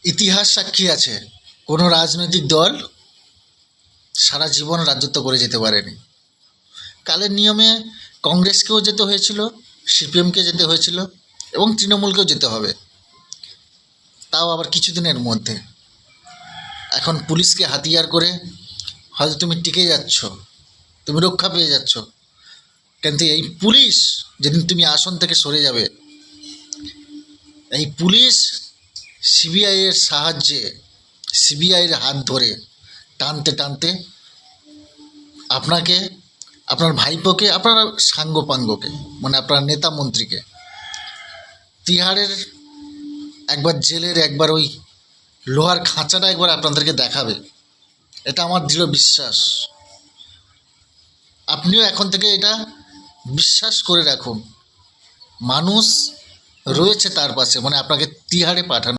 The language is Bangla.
ইতিহাস সাক্ষী আছে, কোনো রাজনৈতিক দল সারা জীবন রাজত্ব করে যেতে পারেনি। কালের নিয়মে কংগ্রেসকেও যেতে হয়েছিল, সিপিএমকে যেতে হয়েছিল এবং তৃণমূলকেও যেতে হবে, তাও আবার কিছুদিনের মধ্যে। এখন পুলিশকে হাতিয়ার করে হয়তো তুমি টিকে যাচ্ছ, তুমি রক্ষা পেয়ে যাচ্ছ, কিন্তু এই পুলিশ যেদিন তুমি আসন থেকে সরে যাবে, এই পুলিশ সিবিআইয়ের সাহায্যে, সিবিআইয়ের হাত ধরে টানতে টানতে আপনাকে, আপনার ভাইপোকে, আপনার সাঙ্গপাঙ্গকে, মানে আপনার নেতা মন্ত্রীকে তিহাড়ের একবার জেলের একবার ওই লোহার খাঁচাটা একবার আপনাদেরকে দেখাবে, এটা আমার দৃঢ় বিশ্বাস। আপনিও এখন থেকে এটা বিশ্বাস করে রাখুন, মানুষ রয়েছে তার পাশে, মানে আপনাকে তিহাড়ে পাঠানো।